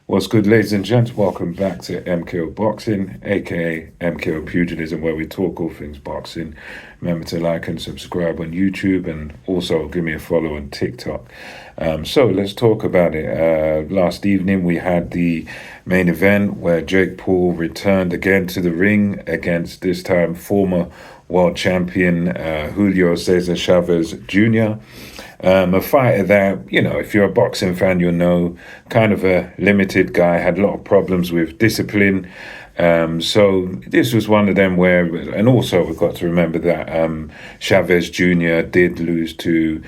What's good, ladies and gents? Welcome back to MKO Boxing, aka MKO Pugilism, where we talk all things boxing. Remember to like and subscribe on YouTube, and also give me a follow on TikTok. So let's talk about it. Last evening we had the main event where Jake Paul returned again to the ring against, this time, former world champion Julio Chavez Jr. A fighter that, if you're a boxing fan, you'll know, kind of a limited guy, had a lot of problems with discipline. So this was one of them where, and also we've got to remember that Chavez Jr. did lose to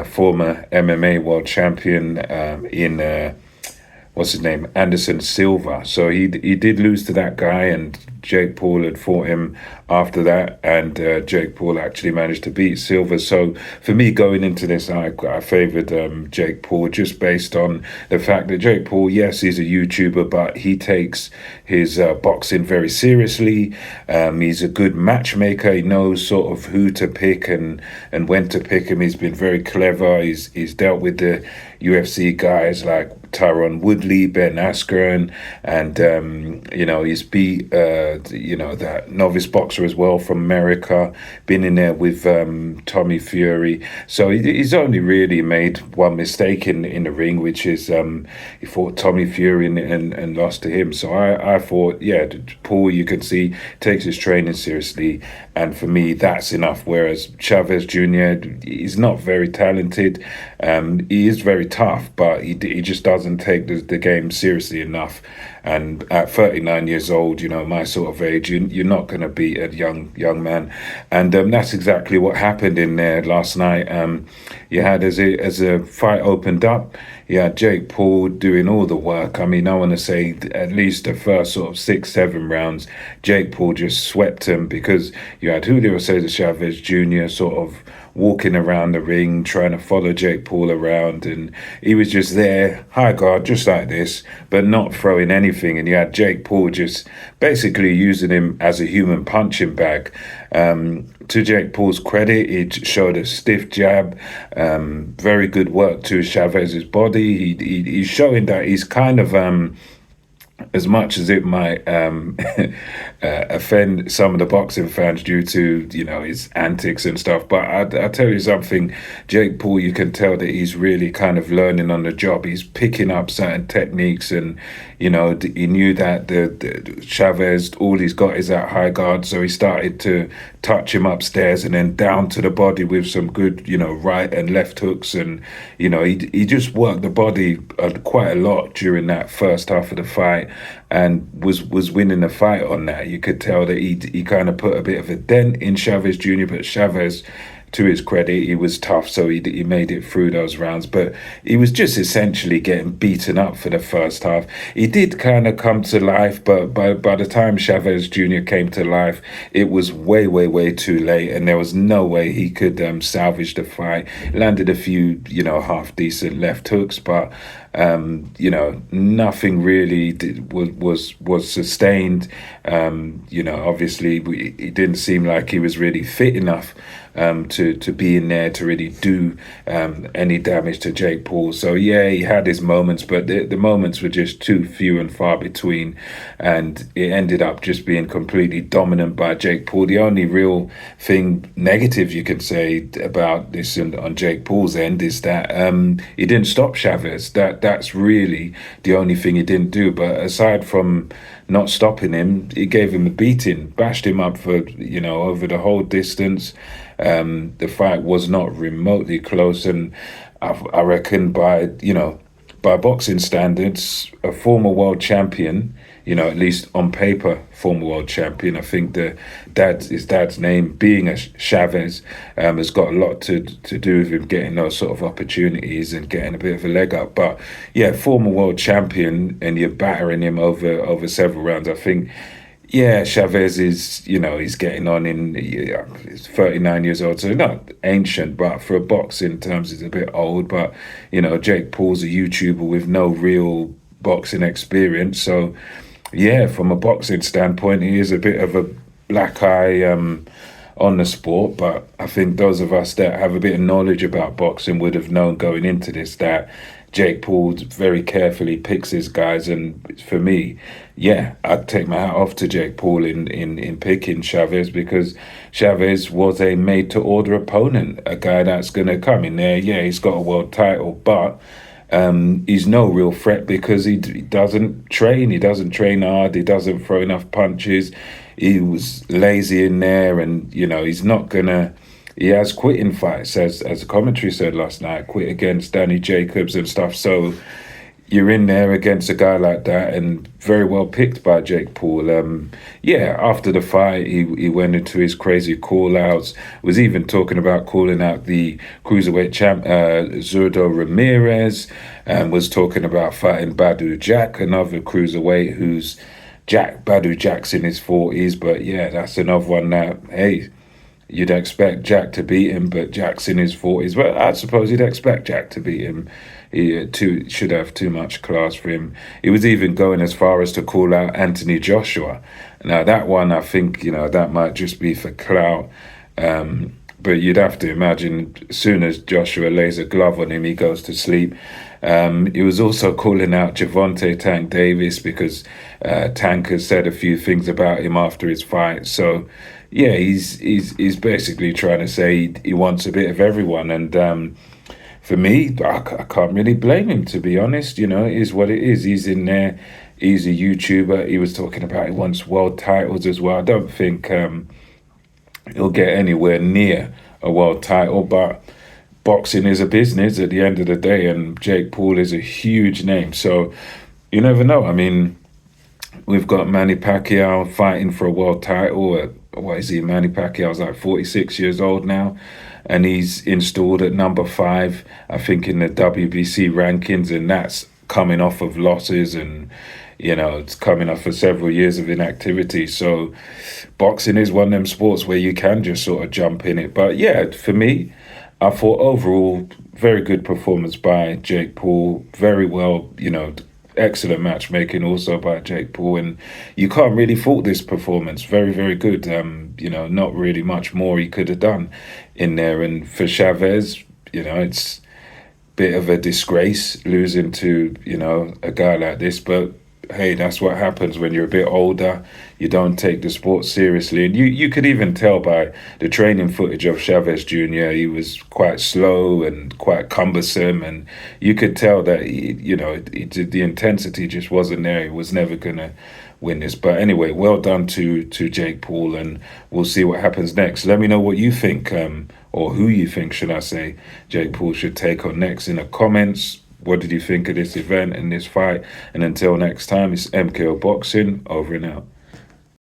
former MMA world champion in what's his name, Anderson Silva. So he did lose to that guy, and Jake Paul had fought him after that, and Jake Paul actually managed to beat Silva. So for me, going into this, I favoured Jake Paul, just based on the fact that Jake Paul, yes, he's a YouTuber, but he takes his boxing very seriously. He's a good matchmaker. He knows sort of who to pick and when to pick him. He's been very clever. He's dealt with the UFC guys like Tyron Woodley, Ben Askren, and he's beat that novice boxer as well from America. Been in there with Tommy Fury. So he's only really made one mistake in the ring, which is he fought Tommy Fury and lost to him. So I thought, yeah, Paul, you can see, takes his training seriously, and for me that's enough. Whereas Chavez Jr., he's not very talented. He is very tough, but he just doesn't take the game seriously enough. And at 39 years old, my sort of age, you're not going to beat a young man. And that's exactly what happened in there last night. You had, as a fight opened up, you had Jake Paul doing all the work. I mean, I want to say at least the first sort of 6-7 rounds, Jake Paul just swept him, because you had Julio Chavez Jr. sort of walking around the ring, trying to follow Jake Paul around, and he was just there, high guard, just like this, but not throwing anything. And you had Jake Paul just basically using him as a human punching bag. To Jake Paul's credit, he showed a stiff jab, very good work to Chavez's body. He's showing that he's kind of, as much as it might offend some of the boxing fans due to his antics and stuff, but I tell you something, Jake Paul, you can tell that he's really kind of learning on the job. He's picking up certain techniques, and he knew that the Chavez, all he's got is that high guard, so he started to touch him upstairs and then down to the body with some good right and left hooks, and he just worked the body quite a lot during that first half of the fight, and was winning the fight on that. You could tell that he kind of put a bit of a dent in Chavez Jr., but Chavez, to his credit, he was tough, so he made it through those rounds. But he was just essentially getting beaten up for the first half. He did kind of come to life, but by the time Chavez Jr. came to life, it was way, way, way too late, and there was no way he could salvage the fight. Landed a few, half-decent left hooks, but nothing really was sustained. Obviously, it didn't seem like he was really fit enough to be in there to really do any damage to Jake Paul. So yeah, he had his moments, but the moments were just too few and far between, and it ended up just being completely dominant by Jake Paul. The only real thing negative you could say about this on Jake Paul's end is that he didn't stop Chavez. That's really the only thing he didn't do. But aside from not stopping him, he gave him a beating, bashed him up for over the whole distance. The fight was not remotely close, and I reckon by boxing standards, a former world champion, at least on paper, former world champion. I think his dad's name being a Chavez has got a lot to do with him getting those sort of opportunities and getting a bit of a leg up. But yeah, former world champion, and you're battering him over several rounds. I think, yeah, Chavez is, he's getting on he's 39 years old, so not ancient, but for a boxing terms, he's a bit old. But, Jake Paul's a YouTuber with no real boxing experience. So, yeah, from a boxing standpoint, he is a bit of a black eye on the sport. But I think those of us that have a bit of knowledge about boxing would have known going into this that Jake Paul very carefully picks his guys, and for me, yeah, I'd take my hat off to Jake Paul in picking Chavez, because Chavez was a made to order opponent, a guy that's going to come in there. Yeah, he's got a world title, but he's no real threat because he doesn't train. He doesn't train hard. He doesn't throw enough punches. He was lazy in there, and he's not gonna. He has quitting fights, as the commentary said last night, quit against Danny Jacobs and stuff. So you're in there against a guy like that, and very well picked by Jake Paul. Yeah, after the fight, he went into his crazy call outs, was even talking about calling out the cruiserweight champ, Zurdo Ramirez, and was talking about fighting Badu Jack, another cruiserweight who's Badu Jack's in his 40s, but yeah, that's another one that, hey, you'd expect Jack to beat him, but Jack's in his 40s. Well, I suppose you'd expect Jack to beat him. He should have too much class for him. He was even going as far as to call out Anthony Joshua. Now, that one, I think, that might just be for clout. But you'd have to imagine as soon as Joshua lays a glove on him, he goes to sleep. He was also calling out Javante Tank Davis because Tank has said a few things about him after his fight. So, yeah, he's basically trying to say he wants a bit of everyone. And for me, I can't really blame him, to be honest. It is what it is. He's in there. He's a YouTuber. He was talking about he wants world titles as well. I don't think he'll get anywhere near a world title, but boxing is a business at the end of the day, and Jake Paul is a huge name. So you never know. I mean, we've got Manny Pacquiao fighting for a world title. What is he? Manny Pacquiao's like 46 years old now, and he's installed at number 5, I think, in the WBC rankings, and that's coming off of losses, and it's coming off of several years of inactivity. So boxing is one of them sports where you can just sort of jump in it. But yeah, for me, I thought overall very good performance by Jake Paul. Very well, excellent matchmaking also by Jake Paul, and you can't really fault this performance. Very, very good. Not really much more he could have done in there. And for Chavez, it's a bit of a disgrace losing to, a guy like this, but hey, that's what happens when you're a bit older. You don't take the sport seriously. And you could even tell by the training footage of Chavez Jr., he was quite slow and quite cumbersome. And you could tell that, the intensity just wasn't there. He was never going to win this. But anyway, well done to Jake Paul, and we'll see what happens next. Let me know what you think, or who you think, should I say, Jake Paul should take on next in the comments. What did you think of this event and this fight? And until next time, it's MKO Boxing, over and out.